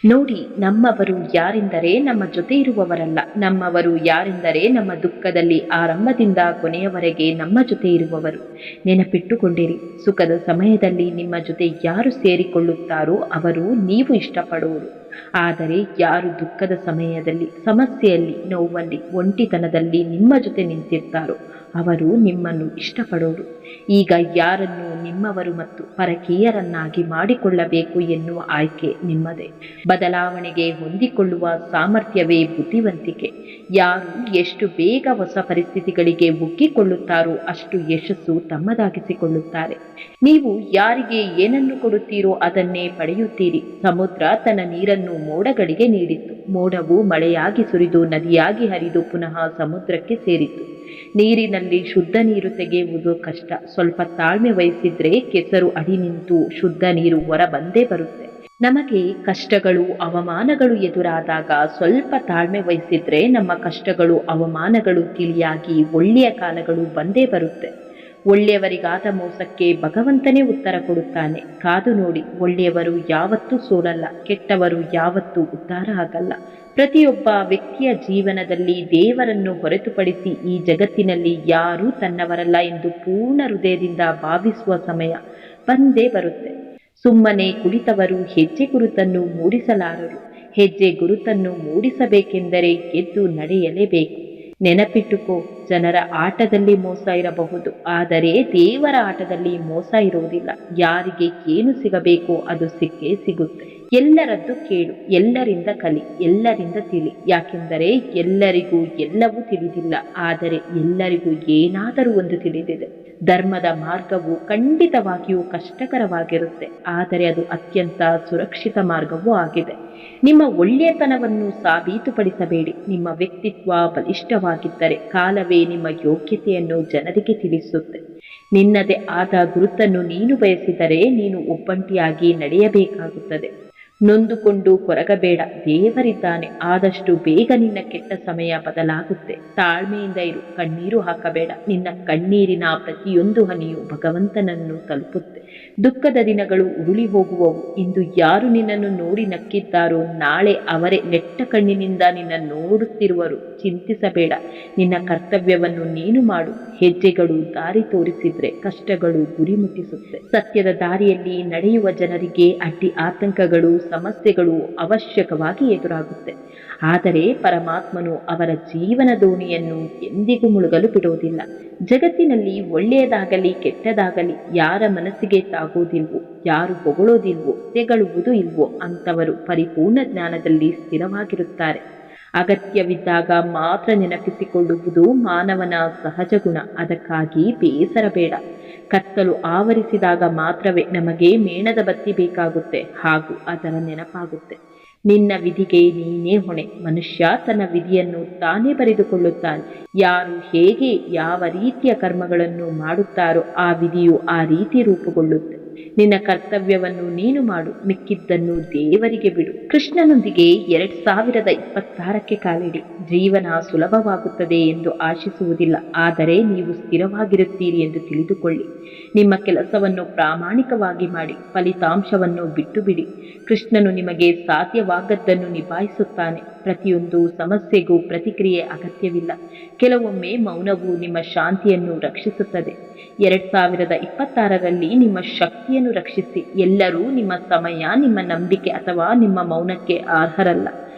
ನೋಡಿ, ನಮ್ಮವರು ಯಾರೆಂದರೆ ನಮ್ಮ ಜೊತೆ ಇರುವವರಲ್ಲ, ನಮ್ಮವರು ಯಾರೆಂದರೆ ನಮ್ಮ ದುಃಖದಲ್ಲಿ ಆರಂಭದಿಂದ ಕೊನೆಯವರೆಗೆ ನಮ್ಮ ಜೊತೆ ಇರುವವರು. ನೆನಪಿಟ್ಟುಕೊಂಡಿರಿ, ಸುಖದ ಸಮಯದಲ್ಲಿ ನಿಮ್ಮ ಜೊತೆ ಯಾರು ಸೇರಿಕೊಳ್ಳುತ್ತಾರೋ ಅವರು ನೀವು ಇಷ್ಟಪಡುವರು. ಆದರೆ ಯಾರು ದುಃಖದ ಸಮಯದಲ್ಲಿ, ಸಮಸ್ಯೆಯಲ್ಲಿ, ನೋವಲ್ಲಿ, ಒಂಟಿತನದಲ್ಲಿ ನಿಮ್ಮ ಜೊತೆ ನಿಂತಿರ್ತಾರೋ ಅವರು ನಿಮ್ಮನ್ನು ಇಷ್ಟಪಡೋರು. ಈಗ ಯಾರನ್ನು ನಿಮ್ಮವರು ಮತ್ತು ಪರಕೀಯರನ್ನಾಗಿ ಮಾಡಿಕೊಳ್ಳಬೇಕು ಎನ್ನುವ ಆಯ್ಕೆ ನಿಮ್ಮದೇ. ಬದಲಾವಣೆಗೆ ಹೊಂದಿಕೊಳ್ಳುವ ಸಾಮರ್ಥ್ಯವೇ ಬುದ್ಧಿವಂತಿಕೆ. ಯಾರು ಎಷ್ಟು ಬೇಗ ಹೊಸ ಪರಿಸ್ಥಿತಿಗಳಿಗೆ ಒಗ್ಗಿಕೊಳ್ಳುತ್ತಾರೋ ಅಷ್ಟು ಯಶಸ್ಸು ತಮ್ಮದಾಗಿಸಿಕೊಳ್ಳುತ್ತಾರೆ. ನೀವು ಯಾರಿಗೆ ಏನನ್ನು ಕೊಡುತ್ತೀರೋ ಅದನ್ನೇ ಪಡೆಯುತ್ತೀರಿ. ಸಮುದ್ರ ತನ್ನ ನೀರನ್ನು ಮೋಡಗಳಿಗೆ ನೀಡಿತ್ತು. ಮೋಡವು ಮಳೆಯಾಗಿ ಸುರಿದು ನದಿಯಾಗಿ ಹರಿದು ಪುನಃ ಸಮುದ್ರಕ್ಕೆ ಸೇರಿತು. ನೀರಿನಲ್ಲಿ ಶುದ್ಧ ನೀರು ತೆಗೆಯುವುದು ಕಷ್ಟ. ಸ್ವಲ್ಪ ತಾಳ್ಮೆ ವಹಿಸಿದ್ರೆ ಕೆಸರು ಅಡಿ ನಿಂತು ಶುದ್ಧ ನೀರು ಹೊರ ಬಂದೇ ಬರುತ್ತೆ. ನಮಗೆ ಕಷ್ಟಗಳು ಅವಮಾನಗಳು ಎದುರಾದಾಗ ಸ್ವಲ್ಪ ತಾಳ್ಮೆ ವಹಿಸಿದ್ರೆ ನಮ್ಮ ಕಷ್ಟಗಳು ಅವಮಾನಗಳು ತಿಳಿಯಾಗಿ ಒಳ್ಳೆಯ ಕಾಲಗಳು ಬಂದೇ ಬರುತ್ತೆ. ಒಳ್ಳೆಯವರಿಗಾದ ಮೋಸಕ್ಕೆ ಭಗವಂತನೇ ಉತ್ತರ ಕೊಡುತ್ತಾನೆ. ಕಾದು ನೋಡಿ, ಒಳ್ಳೆಯವರು ಯಾವತ್ತೂ ಸೋಲಲ್ಲ, ಕೆಟ್ಟವರು ಯಾವತ್ತೂ ಉದ್ಧಾರ ಆಗಲ್ಲ. ಪ್ರತಿಯೊಬ್ಬ ವ್ಯಕ್ತಿಯ ಜೀವನದಲ್ಲಿ ದೇವರನ್ನು ಹೊರತುಪಡಿಸಿ ಈ ಜಗತ್ತಿನಲ್ಲಿ ಯಾರೂ ತನ್ನವರಲ್ಲ ಎಂದು ಪೂರ್ಣ ಹೃದಯದಿಂದ ಭಾವಿಸುವ ಸಮಯ ಬಂದೇ ಬರುತ್ತೆ. ಸುಮ್ಮನೆ ಕುಳಿತವರು ಹೆಜ್ಜೆ ಗುರುತನ್ನು ಮೂಡಿಸಲಾರರು. ಹೆಜ್ಜೆ ಗುರುತನ್ನು ಮೂಡಿಸಬೇಕೆಂದರೆ ಎದ್ದು ನಡೆಯಲೇಬೇಕು. ನೆನಪಿಟ್ಟುಕೋ, ಜನರ ಆಟದಲ್ಲಿ ಮೋಸ ಇರಬಹುದು, ಆದರೆ ದೇವರ ಆಟದಲ್ಲಿ ಮೋಸ ಇರುವುದಿಲ್ಲ. ಯಾರಿಗೆ ಏನು ಸಿಗಬೇಕೋ ಅದು ಸಿಕ್ಕೇ ಸಿಗುತ್ತೆ. ಎಲ್ಲರದ್ದು ಕೇಳು, ಎಲ್ಲರಿಂದ ಕಲಿ, ಎಲ್ಲರಿಂದ ತಿಳಿ. ಯಾಕೆಂದರೆ ಎಲ್ಲರಿಗೂ ಎಲ್ಲವೂ ತಿಳಿದಿಲ್ಲ, ಆದರೆ ಎಲ್ಲರಿಗೂ ಏನಾದರೂ ಒಂದು ತಿಳಿದಿದೆ. ಧರ್ಮದ ಮಾರ್ಗವು ಖಂಡಿತವಾಗಿಯೂ ಕಷ್ಟಕರವಾಗಿರುತ್ತೆ, ಆದರೆ ಅದು ಅತ್ಯಂತ ಸುರಕ್ಷಿತ ಮಾರ್ಗವೂ ಆಗಿದೆ. ನಿಮ್ಮ ಒಳ್ಳೆಯತನವನ್ನು ಸಾಬೀತುಪಡಿಸಬೇಡಿ. ನಿಮ್ಮ ವ್ಯಕ್ತಿತ್ವ ಬಲಿಷ್ಠವಾಗಿದ್ದರೆ ಕಾಲವೇ ನಿಮ್ಮ ಯೋಗ್ಯತೆಯನ್ನು ಜನರಿಗೆ ತಿಳಿಸುತ್ತೆ. ನಿನ್ನದೇ ಆದ ಗುರುತನ್ನು ನೀನು ಬಯಸಿದರೆ ನೀನು ಒಬ್ಬಂಟಿಯಾಗಿ ನಡೆಯಬೇಕಾಗುತ್ತದೆ. ನೊಂದುಕೊಂಡು ಕೊರಗಬೇಡ, ದೇವರಿದ್ದಾನೆ. ಆದಷ್ಟು ಬೇಗ ನಿನ್ನ ಕೆಟ್ಟ ಸಮಯ ಬದಲಾಗುತ್ತೆ. ತಾಳ್ಮೆಯಿಂದ ಇರು, ಕಣ್ಣೀರು ಹಾಕಬೇಡ. ನಿನ್ನ ಕಣ್ಣೀರಿನ ಪ್ರತಿಯೊಂದು ಹನಿಯು ಭಗವಂತನನ್ನು ತಲುಪುತ್ತೆ. ದುಃಖದ ದಿನಗಳು ಉರುಳಿ ಹೋಗುವವು. ಇಂದು ಯಾರು ನಿನ್ನನ್ನು ನೋಡಿ ನಕ್ಕಿದ್ದಾರೋ ನಾಳೆ ಅವರೇ ನೆಟ್ಟ ಕಣ್ಣಿನಿಂದ ನಿನ್ನ ನೋಡುತ್ತಿರುವರು. ಚಿಂತಿಸಬೇಡ, ನಿನ್ನ ಕರ್ತವ್ಯವನ್ನು ನೀನು ಮಾಡು. ಹೆಜ್ಜೆಗಳು ದಾರಿ ತೋರಿಸಿದ್ರೆ ಕಷ್ಟಗಳು ಗುರಿ ಮುಟ್ಟಿಸುತ್ತೆ. ಸತ್ಯದ ದಾರಿಯಲ್ಲಿ ನಡೆಯುವ ಜನರಿಗೆ ಅಡ್ಡಿ ಆತಂಕಗಳು ಸಮಸ್ಯೆಗಳು ಅವಶ್ಯಕವಾಗಿ ಎದುರಾಗುತ್ತೆ. ಆದರೆ ಪರಮಾತ್ಮನು ಅವರ ಜೀವನ ದೋಣಿಯನ್ನು ಎಂದಿಗೂ ಮುಳುಗಲು ಬಿಡುವುದಿಲ್ಲ. ಜಗತ್ತಿನಲ್ಲಿ ಒಳ್ಳೆಯದಾಗಲಿ ಕೆಟ್ಟದಾಗಲಿ ಯಾರ ಮನಸ್ಸಿಗೆ ತಾಗುವುದಿಲ್ವೋ, ಯಾರು ಹೊಗಳೋದಿಲ್ವೋ, ತೆಗಳುವುದೂ ಇಲ್ವೋ ಅಂಥವರು ಪರಿಪೂರ್ಣ ಜ್ಞಾನದಲ್ಲಿ ಸ್ಥಿರವಾಗಿರುತ್ತಾರೆ. ಅಗತ್ಯವಿದ್ದಾಗ ಮಾತ್ರ ನೆನಪಿಸಿಕೊಳ್ಳುವುದು ಮಾನವನ ಸಹಜ ಗುಣ. ಅದಕ್ಕಾಗಿ ಬೇಸರ ಬೇಡ. ಕತ್ತಲು ಆವರಿಸಿದಾಗ ಮಾತ್ರವೇ ನಮಗೆ ಮೇಣದ ಬತ್ತಿ ಬೇಕಾಗುತ್ತೆ ಹಾಗೂ ಅದರ ನೆನಪಾಗುತ್ತೆ. ನಿನ್ನ ವಿಧಿಗೆ ನೀನೇ ಹೊಣೆ. ಮನುಷ್ಯ ತನ್ನ ವಿಧಿಯನ್ನು ತಾನೇ ಬರೆದುಕೊಳ್ಳುತ್ತಾನೆ. ಯಾರು ಹೇಗೆ ಯಾವ ರೀತಿಯ ಕರ್ಮಗಳನ್ನು ಮಾಡುತ್ತಾರೋ ಆ ವಿಧಿಯು ಆ ರೀತಿ ರೂಪುಗೊಳ್ಳುತ್ತೆ. ನಿನ್ನ ಕರ್ತವ್ಯವನ್ನು ನೀನು ಮಾಡು, ಮಿಕ್ಕಿದ್ದನ್ನು ದೇವರಿಗೆ ಬಿಡು. ಕೃಷ್ಣನೊಂದಿಗೆ 2026ಕ್ಕೆ ಕಾಲಿಡಿ. ಜೀವನ ಸುಲಭವಾಗುತ್ತದೆ ಎಂದು ಆಶಿಸುವುದಿಲ್ಲ, ಆದರೆ ನೀವು ಸ್ಥಿರವಾಗಿರುತ್ತೀರಿ ಎಂದು ತಿಳಿದುಕೊಳ್ಳಿ. ನಿಮ್ಮ ಕೆಲಸವನ್ನು ಪ್ರಾಮಾಣಿಕವಾಗಿ ಮಾಡಿ, ಫಲಿತಾಂಶವನ್ನು ಬಿಟ್ಟು ಬಿಡಿ. ಕೃಷ್ಣನು ನಿಮಗೆ ಸಾಧ್ಯವಾಗದ್ದನ್ನು ನಿಭಾಯಿಸುತ್ತಾನೆ. ಪ್ರತಿಯೊಂದು ಸಮಸ್ಯೆಗೂ ಪ್ರತಿಕ್ರಿಯೆ ಅಗತ್ಯವಿಲ್ಲ. ಕೆಲವೊಮ್ಮೆ ಮೌನವು ನಿಮ್ಮ ಶಾಂತಿಯನ್ನು ರಕ್ಷಿಸುತ್ತದೆ. 2026ರಲ್ಲಿ ನಿಮ್ಮ ಶಕ್ತಿಯನ್ನು ರಕ್ಷಿಸಿ. ಎಲ್ಲರೂ ನಿಮ್ಮ ಸಮಯ, ನಿಮ್ಮ ನಂಬಿಕೆ ಅಥವಾ ನಿಮ್ಮ ಮೌನಕ್ಕೆ ಅರ್ಹರಲ್ಲ.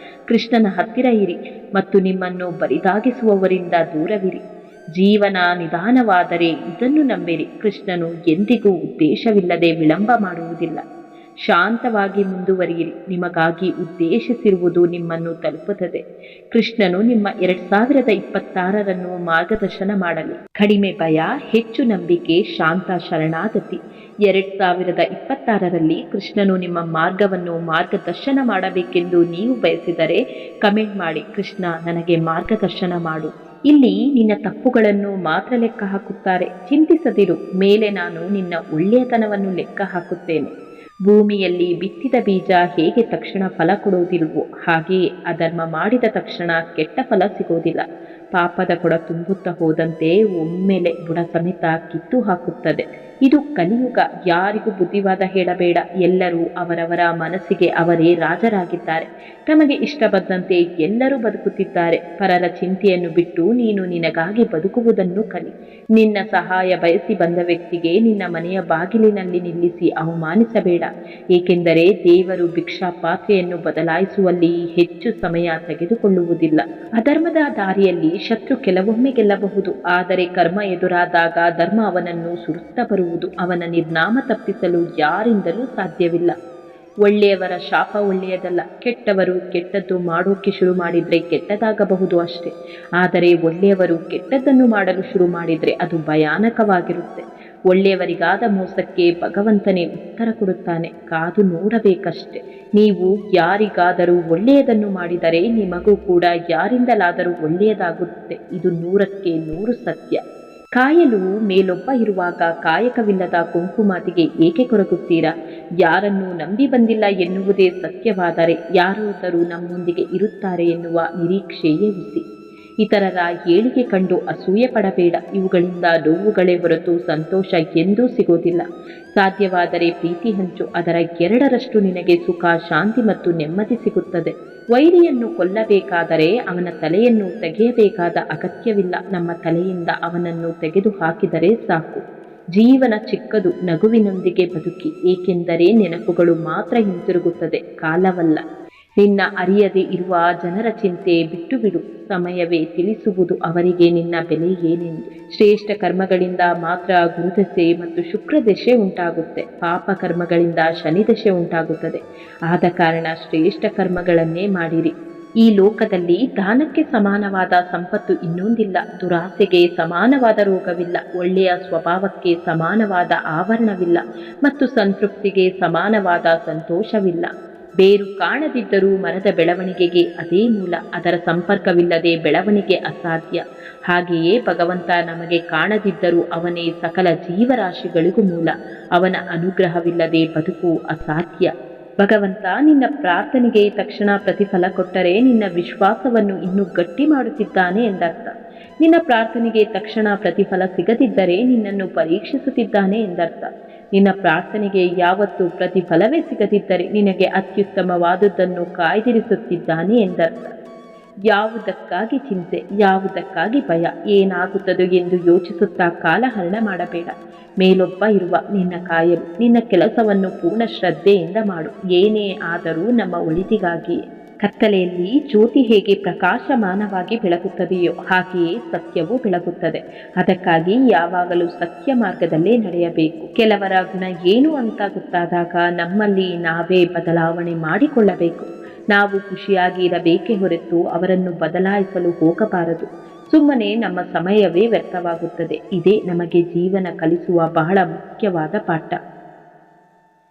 ಕೃಷ್ಣನ ಹತ್ತಿರ ಇರಿ ಮತ್ತು ನಿಮ್ಮನ್ನು ಬರಿದಾಗಿಸುವವರಿಂದ ದೂರವಿರಿ. ಜೀವನ ನಿಧಾನವಾದರೆ ಇದನ್ನು ನಂಬಿರಿ, ಕೃಷ್ಣನು ಎಂದಿಗೂ ಉದ್ದೇಶವಿಲ್ಲದೆ ವಿಳಂಬ ಮಾಡುವುದಿಲ್ಲ. ಶಾಂತವಾಗಿ ಮುಂದುವರಿಯಿರಿ. ನಿಮಗಾಗಿ ಉದ್ದೇಶಿಸಿರುವುದು ನಿಮ್ಮನ್ನು ತಲುಪುತ್ತದೆ. ಕೃಷ್ಣನು ನಿಮ್ಮ 2026ರನ್ನು ಮಾರ್ಗದರ್ಶನ ಮಾಡಲಿ. ಕಡಿಮೆ ಭಯ, ಹೆಚ್ಚು ನಂಬಿಕೆ, ಶಾಂತ ಶರಣಾಗತಿ. 2026ರಲ್ಲಿ ಕೃಷ್ಣನು ನಿಮ್ಮ ಮಾರ್ಗವನ್ನು ಮಾರ್ಗದರ್ಶನ ಮಾಡಬೇಕೆಂದು ನೀವು ಬಯಸಿದರೆ ಕಮೆಂಟ್ ಮಾಡಿ, ಕೃಷ್ಣ ನನಗೆ ಮಾರ್ಗದರ್ಶನ ಮಾಡು. ಇಲ್ಲಿ ನಿನ್ನ ತಪ್ಪುಗಳನ್ನು ಮಾತ್ರ ಲೆಕ್ಕ ಹಾಕುತ್ತಾರೆ. ಚಿಂತಿಸದಿರು, ಮೇಲೆ ನಾನು ನಿನ್ನ ಒಳ್ಳೆಯತನವನ್ನು ಲೆಕ್ಕ ಹಾಕುತ್ತೇನೆ. ಭೂಮಿಯಲ್ಲಿ ಬಿತ್ತಿದ ಬೀಜ ಹೇಗೆ ತಕ್ಷಣ ಫಲ ಕೊಡುವುದಿಲ್ವೋ ಹಾಗೆಯೇ ಅಧರ್ಮ ಮಾಡಿದ ತಕ್ಷಣ ಕೆಟ್ಟ ಫಲ ಸಿಗೋದಿಲ್ಲ. ಪಾಪದ ಕೊಡ ತುಂಬುತ್ತಾ ಹೋದಂತೆ ಒಮ್ಮೆಲೆ ಬುಡ ಸಮೇತ ಕಿತ್ತು ಹಾಕುತ್ತದೆ. ಇದು ಕಲಿಯುಗ. ಯಾರಿಗೂ ಬುದ್ಧಿವಾದ ಹೇಳಬೇಡ. ಎಲ್ಲರೂ ಅವರವರ ಮನಸ್ಸಿಗೆ ಅವರೇ ರಾಜರಾಗಿದ್ದಾರೆ. ತಮಗೆ ಇಷ್ಟ ಬಂದಂತೆ ಎಲ್ಲರೂ ಬದುಕುತ್ತಿದ್ದಾರೆ. ಪರರ ಚಿಂತೆಯನ್ನು ಬಿಟ್ಟು ನೀನು ನಿನಗಾಗಿ ಬದುಕುವುದನ್ನು ಕಲಿ. ನಿನ್ನ ಸಹಾಯ ಬಯಸಿ ಬಂದ ವ್ಯಕ್ತಿಗೆ ನಿನ್ನ ಮನೆಯ ಬಾಗಿಲಿನಲ್ಲಿ ನಿಲ್ಲಿಸಿ ಅವಮಾನಿಸಬೇಡ. ಏಕೆಂದರೆ ದೇವರು ಭಿಕ್ಷಾ ಪಾತ್ರೆಯನ್ನು ಬದಲಾಯಿಸುವಲ್ಲಿ ಹೆಚ್ಚು ಸಮಯ ತೆಗೆದುಕೊಳ್ಳುವುದಿಲ್ಲ. ಅಧರ್ಮದ ದಾರಿಯಲ್ಲಿ ಶತ್ರು ಕೆಲವೊಮ್ಮೆ ಗೆಲ್ಲಬಹುದು, ಆದರೆ ಕರ್ಮ ಎದುರಾದಾಗ ಧರ್ಮ ಅವನನ್ನು ಸುಡುತ್ತಾ ಬರುವುದು. ಅವನ ನಿರ್ನಾಮ ತಪ್ಪಿಸಲು ಯಾರಿಂದಲೂ ಸಾಧ್ಯವಿಲ್ಲ. ಒಳ್ಳೆಯವರ ಶಾಪ ಒಳ್ಳೆಯದಲ್ಲ. ಕೆಟ್ಟವರು ಕೆಟ್ಟದ್ದು ಮಾಡೋಕೆ ಶುರು ಮಾಡಿದರೆ ಕೆಟ್ಟದಾಗಬಹುದು ಅಷ್ಟೇ. ಆದರೆ ಒಳ್ಳೆಯವರು ಕೆಟ್ಟದ್ದನ್ನು ಮಾಡಲು ಶುರು ಮಾಡಿದರೆ ಅದು ಭಯಾನಕವಾಗಿರುತ್ತೆ. ಒಳ್ಳೆಯವರಿಗಾದ ಮೋಸಕ್ಕೆ ಭಗವಂತನೇ ಉತ್ತರ ಕೊಡುತ್ತಾನೆ. ಕಾದು ನೋಡಬೇಕಷ್ಟೆ. ನೀವು ಯಾರಿಗಾದರೂ ಒಳ್ಳೆಯದನ್ನು ಮಾಡಿದರೆ ನಿಮಗೂ ಕೂಡ ಯಾರಿಂದಲಾದರೂ ಒಳ್ಳೆಯದಾಗುತ್ತೆ. ಇದು 100ಕ್ಕೆ 100 ಸತ್ಯ. ಕಾಯಲು ಮೇಲೊಬ್ಬ ಇರುವಾಗ ಕಾಯಕವಿಲ್ಲದ ಕುಂಕುಮಾತಿಗೆ ಏಕೆ ಕೊರಗುತ್ತೀರಾ? ಯಾರನ್ನೂ ನಂಬಿ ಬಂದಿಲ್ಲ ಎನ್ನುವುದೇ ಸತ್ಯವಾದರೆ ಯಾರಾದರೂ ನಮ್ಮೊಂದಿಗೆ ಇರುತ್ತಾರೆ ಎನ್ನುವ ನಿರೀಕ್ಷೆಯೇ ಹುಸಿ. ಇತರರ ಏಳಿಗೆ ಕಂಡು ಅಸೂಯೆ ಪಡಬೇಡ. ಇವುಗಳಿಂದ ನೋವುಗಳೇ ಹೊರತು ಸಂತೋಷ ಎಂದೂ ಸಿಗೋದಿಲ್ಲ. ಸಾಧ್ಯವಾದರೆ ಪ್ರೀತಿ ಹಂಚು. ಅದರ 2ರಷ್ಟು ನಿನಗೆ ಸುಖ, ಶಾಂತಿ ಮತ್ತು ನೆಮ್ಮದಿ ಸಿಗುತ್ತದೆ. ವೈರಿಯನ್ನು ಕೊಲ್ಲಬೇಕಾದರೆ ಅವನ ತಲೆಯನ್ನು ತೆಗೆಯಬೇಕಾದ ಅಗತ್ಯವಿಲ್ಲ. ನಮ್ಮ ತಲೆಯಿಂದ ಅವನನ್ನು ತೆಗೆದು ಹಾಕಿದರೆ ಸಾಕು. ಜೀವನ ಚಿಕ್ಕದು. ನಗುವಿನೊಂದಿಗೆ ಬದುಕಿ. ಏಕೆಂದರೆ ನೆನಪುಗಳು ಮಾತ್ರ ಹಿಂತಿರುಗುತ್ತದೆ, ಕಾಲವಲ್ಲ. ನಿನ್ನ ಅರಿಯದೆ ಇರುವ ಜನರ ಚಿಂತೆ ಬಿಟ್ಟು ಬಿಡು. ಸಮಯವೇ ತಿಳಿಸುವುದು ಅವರಿಗೆ ನಿನ್ನ ಬೆಲೆ ಏನೆಂದು. ಶ್ರೇಷ್ಠ ಕರ್ಮಗಳಿಂದ ಮಾತ್ರ ಗುರುದಶೆ ಮತ್ತು ಶುಕ್ರದಶೆ ಉಂಟಾಗುತ್ತೆ. ಪಾಪ ಕರ್ಮಗಳಿಂದ ಶನಿದಶೆ ಉಂಟಾಗುತ್ತದೆ. ಆದ ಕಾರಣ ಶ್ರೇಷ್ಠ ಕರ್ಮಗಳನ್ನೇ ಮಾಡಿರಿ. ಈ ಲೋಕದಲ್ಲಿ ದಾನಕ್ಕೆ ಸಮಾನವಾದ ಸಂಪತ್ತು ಇನ್ನೊಂದಿಲ್ಲ. ದುರಾಸೆಗೆ ಸಮಾನವಾದ ರೋಗವಿಲ್ಲ. ಒಳ್ಳೆಯ ಸ್ವಭಾವಕ್ಕೆ ಸಮಾನವಾದ ಆವರಣವಿಲ್ಲ. ಮತ್ತು ಸಂತೃಪ್ತಿಗೆ ಸಮಾನವಾದ ಸಂತೋಷವಿಲ್ಲ. ಬೇರು ಕಾಣದಿದ್ದರೂ ಮರದ ಬೆಳವಣಿಗೆಗೆ ಅದೇ ಮೂಲ. ಅದರ ಸಂಪರ್ಕವಿಲ್ಲದೆ ಬೆಳವಣಿಗೆ ಅಸಾಧ್ಯ. ಹಾಗೆಯೇ ಭಗವಂತ ನಮಗೆ ಕಾಣದಿದ್ದರೂ ಅವನೇ ಸಕಲ ಜೀವರಾಶಿಗಳಿಗೂ ಮೂಲ. ಅವನ ಅನುಗ್ರಹವಿಲ್ಲದೆ ಬದುಕು ಅಸಾಧ್ಯ. ಭಗವಂತ ನಿನ್ನ ಪ್ರಾರ್ಥನೆಗೆ ತಕ್ಷಣ ಪ್ರತಿಫಲ ಕೊಟ್ಟರೆ ನಿನ್ನ ವಿಶ್ವಾಸವನ್ನು ಇನ್ನೂ ಗಟ್ಟಿ ಮಾಡುತ್ತಿದ್ದಾನೆ ಎಂದರ್ಥ. ನಿನ್ನ ಪ್ರಾರ್ಥನೆಗೆ ತಕ್ಷಣ ಪ್ರತಿಫಲ ಸಿಗದಿದ್ದರೆ ನಿನ್ನನ್ನು ಪರೀಕ್ಷಿಸುತ್ತಿದ್ದಾನೆ ಎಂದರ್ಥ. ನಿನ್ನ ಪ್ರಾರ್ಥನೆಗೆ ಯಾವತ್ತೂ ಪ್ರತಿಫಲವೇ ಸಿಗದಿದ್ದರೆ ನಿನಗೆ ಅತ್ಯುತ್ತಮವಾದುದನ್ನು ಕಾಯ್ದಿರಿಸುತ್ತಿದ್ದಾನೆ ಎಂದರ್ಥ. ಯಾವುದಕ್ಕಾಗಿ ಚಿಂತೆ, ಯಾವುದಕ್ಕಾಗಿ ಭಯ, ಏನಾಗುತ್ತದೋ ಎಂದು ಯೋಚಿಸುತ್ತಾ ಕಾಲಹರಣ ಮಾಡಬೇಡ. ಮೇಲೊಬ್ಬ ಇರುವ ನಿನ್ನ ಕಾಯಲು ನಿನ್ನ ಕೆಲಸವನ್ನು ಪೂರ್ಣ ಶ್ರದ್ಧೆಯಿಂದ ಮಾಡು. ಏನೇ ಆದರೂ ನಮ್ಮ ಒಳಿತಿಗಾಗಿಯೇ. ಕತ್ತಲೆಯಲ್ಲಿ ಜ್ಯೋತಿ ಹೇಗೆ ಪ್ರಕಾಶಮಾನವಾಗಿ ಬೆಳಗುತ್ತದೆಯೋ ಹಾಗೆಯೇ ಸತ್ಯವೂ ಬೆಳಗುತ್ತದೆ. ಅದಕ್ಕಾಗಿ ಯಾವಾಗಲೂ ಸತ್ಯ ಮಾರ್ಗದಲ್ಲೇ ನಡೆಯಬೇಕು. ಕೆಲವರ ಗುಣ ಏನು ಅಂತ ಗೊತ್ತಾದಾಗ ನಮ್ಮಲ್ಲಿ ನಾವೇ ಬದಲಾವಣೆ ಮಾಡಿಕೊಳ್ಳಬೇಕು. ನಾವು ಖುಷಿಯಾಗಿ ಇರಬೇಕೇ ಹೊರತು ಅವರನ್ನು ಬದಲಾಯಿಸಲು ಹೋಗಬಾರದು. ಸುಮ್ಮನೆ ನಮ್ಮ ಸಮಯವೇ ವ್ಯರ್ಥವಾಗುತ್ತದೆ. ಇದೇ ನಮಗೆ ಜೀವನ ಕಲಿಸುವ ಬಹಳ ಮುಖ್ಯವಾದ ಪಾಠ.